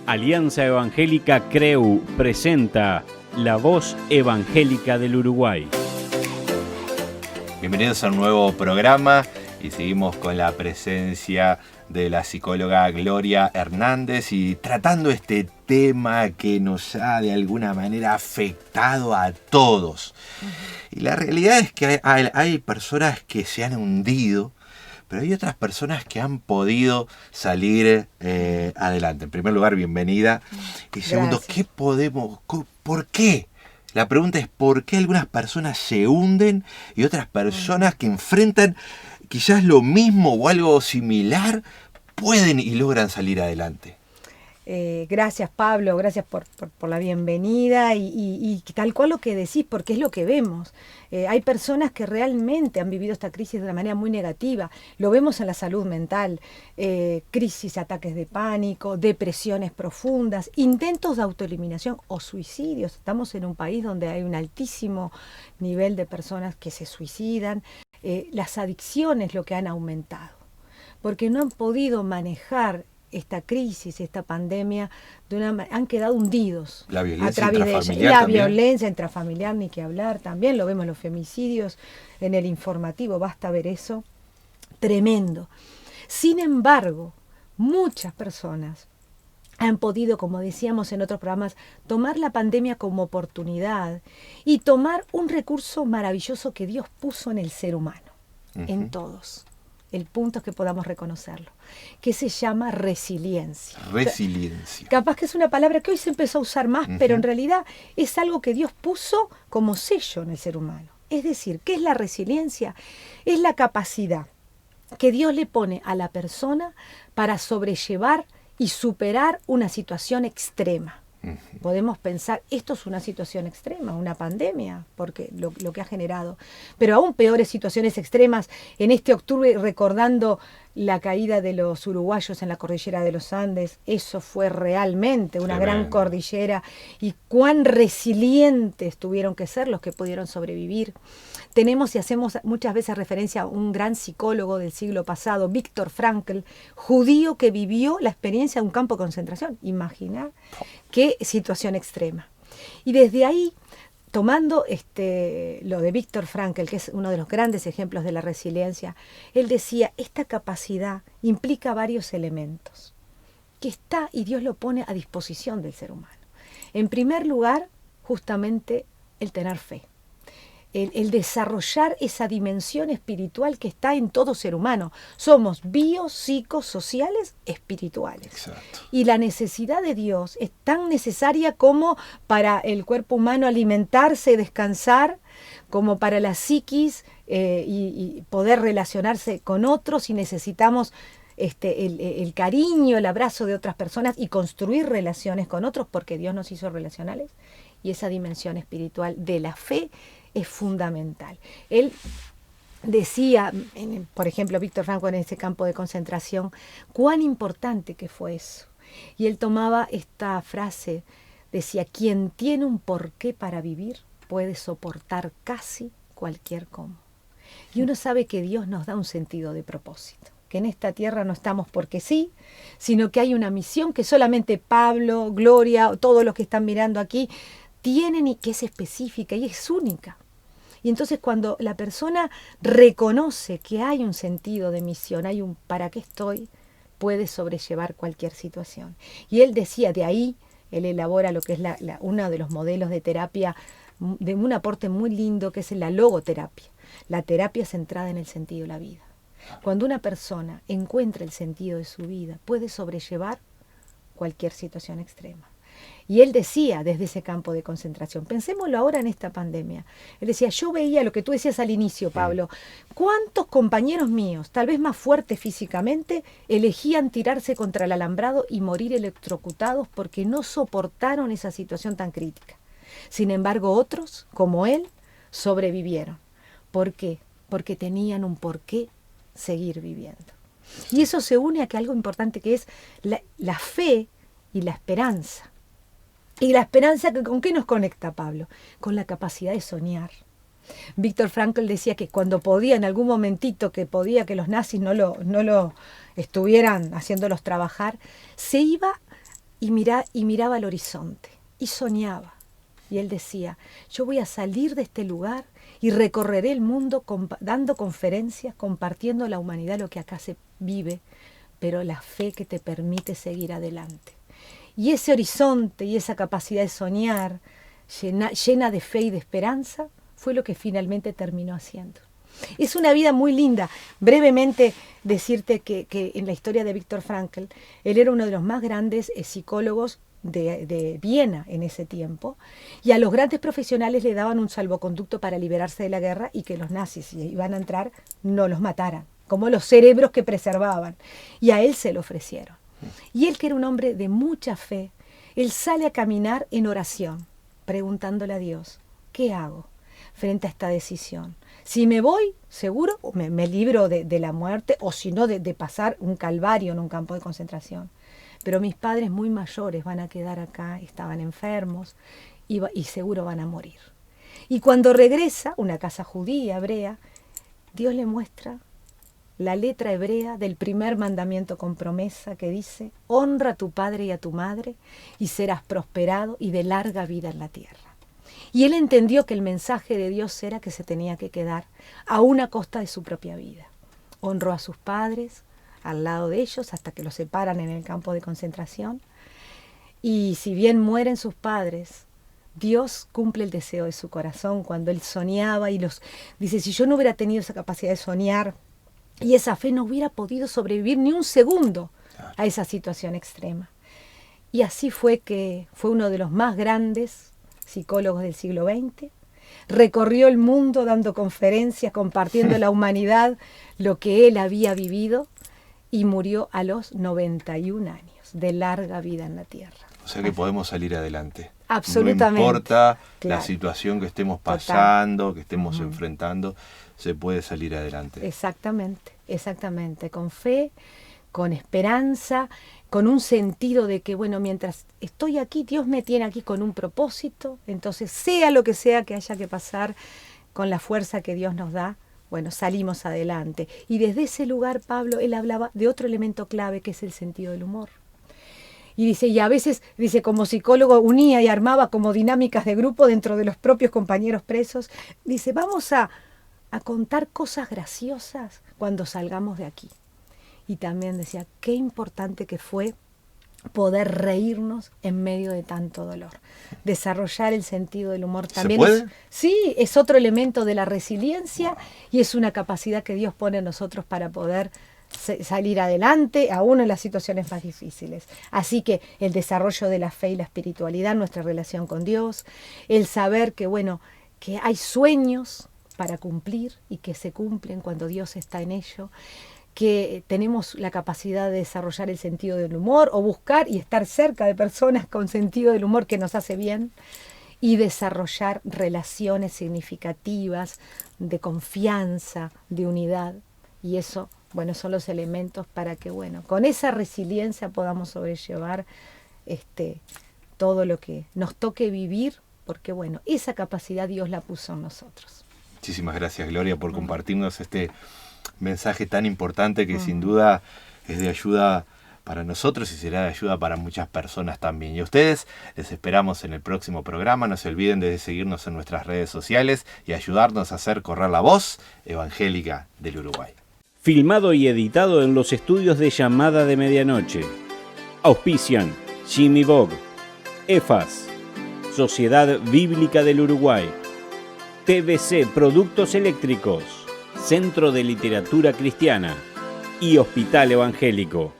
Alianza Evangélica CREU presenta La Voz Evangélica del Uruguay. Bienvenidos a un nuevo programa y seguimos con la presencia de la psicóloga Gloria Hernández y tratando este tema que nos ha de alguna manera afectado a todos. Y la realidad es que hay personas que se han hundido, pero hay otras personas que han podido salir adelante. En primer lugar, bienvenida. Y segundo, Gracias. ¿Por qué? La pregunta es ¿por qué algunas personas se hunden y otras personas que enfrentan quizás lo mismo o algo similar pueden y logran salir adelante? Gracias, Pablo, gracias por la bienvenida y tal cual lo que decís, porque es lo que vemos. Hay personas que realmente han vivido esta crisis de una manera muy negativa. Lo vemos en la salud mental, crisis, ataques de pánico, depresiones profundas, intentos de autoeliminación o suicidios. Estamos en un país donde hay un altísimo nivel de personas que se suicidan. Las adicciones lo que han aumentado, porque no han podido manejar esta crisis, esta pandemia, han quedado hundidos. La violencia a través intrafamiliar de ella. La también. violencia intrafamiliar, ni que hablar, también lo vemos en los femicidios, en el informativo, basta ver eso. Tremendo. Sin embargo, muchas personas han podido, como decíamos en otros programas, tomar la pandemia como oportunidad y tomar un recurso maravilloso que Dios puso en el ser humano, en todos. El punto es que podamos reconocerlo, que se llama resiliencia. Resiliencia. Capaz que es una palabra que hoy se empezó a usar más, pero en realidad es algo que Dios puso como sello en el ser humano. Es decir, ¿qué es la resiliencia? Es la capacidad que Dios le pone a la persona para sobrellevar y superar una situación extrema. Podemos pensar, esto es una situación extrema, una pandemia, porque lo que ha generado. Pero aún peores situaciones extremas, en este octubre recordando la caída de los uruguayos en la cordillera de los Andes, eso fue realmente una gran cordillera, y cuán resilientes tuvieron que ser los que pudieron sobrevivir. Tenemos y hacemos muchas veces referencia a un gran psicólogo del siglo pasado, Viktor Frankl, judío que vivió la experiencia de un campo de concentración. Imaginar qué situación extrema. Y desde ahí, tomando lo de Viktor Frankl, que es uno de los grandes ejemplos de la resiliencia, él decía, esta capacidad implica varios elementos, que está y Dios lo pone a disposición del ser humano. En primer lugar, justamente el tener fe. El desarrollar esa dimensión espiritual que está en todo ser humano. Somos biopsicosociales espirituales. Exacto. Y la necesidad de Dios es tan necesaria como para el cuerpo humano alimentarse y descansar, como para la psiquis y poder relacionarse con otros, y necesitamos el cariño, el abrazo de otras personas y construir relaciones con otros, porque Dios nos hizo relacionales, y esa dimensión espiritual de la fe es fundamental. Él decía, por ejemplo, Viktor Frankl en ese campo de concentración, cuán importante que fue eso. Y él tomaba esta frase, decía, quien tiene un porqué para vivir puede soportar casi cualquier cómo. Y uno sabe que Dios nos da un sentido de propósito, que en esta tierra no estamos porque sí, sino que hay una misión que solamente Pablo, Gloria, todos los que están mirando aquí, tienen, y que es específica y es única. Y entonces cuando la persona reconoce que hay un sentido de misión, hay un para qué estoy, puede sobrellevar cualquier situación. Y él decía, de ahí, él elabora lo que es uno de los modelos de terapia, de un aporte muy lindo, que es la logoterapia. La terapia centrada en el sentido de la vida. Cuando una persona encuentra el sentido de su vida, puede sobrellevar cualquier situación extrema. Y él decía desde ese campo de concentración, pensémoslo ahora en esta pandemia, él decía, yo veía lo que tú decías al inicio, Pablo, cuántos compañeros míos, tal vez más fuertes físicamente, elegían tirarse contra el alambrado y morir electrocutados porque no soportaron esa situación tan crítica. Sin embargo, otros, como él, sobrevivieron. ¿Por qué? Porque tenían un porqué seguir viviendo. Y eso se une a que algo importante que es la fe y la esperanza. Y la esperanza, ¿con qué nos conecta, Pablo? Con la capacidad de soñar. Viktor Frankl decía que cuando podía, en algún momentito que podía que los nazis no lo estuvieran haciéndolos trabajar, se iba y miraba al horizonte y soñaba. Y él decía, yo voy a salir de este lugar y recorreré el mundo dando conferencias, compartiendo a la humanidad lo que acá se vive, pero la fe que te permite seguir adelante. Y ese horizonte y esa capacidad de soñar llena de fe y de esperanza fue lo que finalmente terminó haciendo. Es una vida muy linda. Brevemente decirte que en la historia de Viktor Frankl, él era uno de los más grandes psicólogos de Viena en ese tiempo, y a los grandes profesionales le daban un salvoconducto para liberarse de la guerra y que los nazis, si iban a entrar, no los mataran, como los cerebros que preservaban. Y a él se lo ofrecieron. Y él, que era un hombre de mucha fe, él sale a caminar en oración, preguntándole a Dios, ¿qué hago frente a esta decisión? Si me voy, seguro me libro de la muerte, o si no, de pasar un calvario en un campo de concentración. Pero mis padres muy mayores van a quedar acá, estaban enfermos y seguro van a morir. Y cuando regresa, una casa judía, hebrea, Dios le muestra la letra hebrea del primer mandamiento con promesa que dice, honra a tu padre y a tu madre y serás prosperado y de larga vida en la tierra. Y él entendió que el mensaje de Dios era que se tenía que quedar aún a costa de su propia vida. Honró a sus padres al lado de ellos hasta que los separan en el campo de concentración. Y si bien mueren sus padres, Dios cumple el deseo de su corazón cuando él soñaba y dice, si yo no hubiera tenido esa capacidad de soñar y esa fe, no hubiera podido sobrevivir ni un segundo a esa situación extrema. Y así fue que fue uno de los más grandes psicólogos del siglo XX, recorrió el mundo dando conferencias, compartiendo a la humanidad lo que él había vivido, y murió a los 91 años, de larga vida en la tierra. O sea que podemos salir adelante. Absolutamente. No importa Claro. la situación que estemos pasando, Total. que estemos enfrentando, se puede salir adelante. Exactamente, con fe, con esperanza, con un sentido de que, bueno, mientras estoy aquí, Dios me tiene aquí con un propósito, entonces sea lo que sea que haya que pasar, con la fuerza que Dios nos da, bueno, salimos adelante. Y desde ese lugar, Pablo, él hablaba de otro elemento clave, que es el sentido del humor. Y dice, y a veces, dice, como psicólogo unía y armaba como dinámicas de grupo dentro de los propios compañeros presos. Dice, vamos a contar cosas graciosas cuando salgamos de aquí. Y también decía, qué importante que fue poder reírnos en medio de tanto dolor. Desarrollar el sentido del humor también. ¿Se puede? Sí, es otro elemento de la resiliencia y es una capacidad que Dios pone en nosotros para poder salir adelante, aún en las situaciones más difíciles. Así que el desarrollo de la fe y la espiritualidad, nuestra relación con Dios, el saber que, bueno, que hay sueños para cumplir y que se cumplen cuando Dios está en ello, que tenemos la capacidad de desarrollar el sentido del humor o buscar y estar cerca de personas con sentido del humor que nos hace bien y desarrollar relaciones significativas de confianza, de unidad. Y eso, bueno, son los elementos para que, bueno, con esa resiliencia podamos sobrellevar todo lo que nos toque vivir, porque, bueno, esa capacidad Dios la puso en nosotros. Muchísimas gracias, Gloria, por compartirnos este mensaje tan importante que sin duda es de ayuda para nosotros y será de ayuda para muchas personas también. Y a ustedes les esperamos en el próximo programa. No se olviden de seguirnos en nuestras redes sociales y ayudarnos a hacer correr la voz evangélica del Uruguay. Filmado y editado en los estudios de Llamada de Medianoche. Auspician Jimmy Bog, EFAS, Sociedad Bíblica del Uruguay, TBC Productos Eléctricos, Centro de Literatura Cristiana y Hospital Evangélico.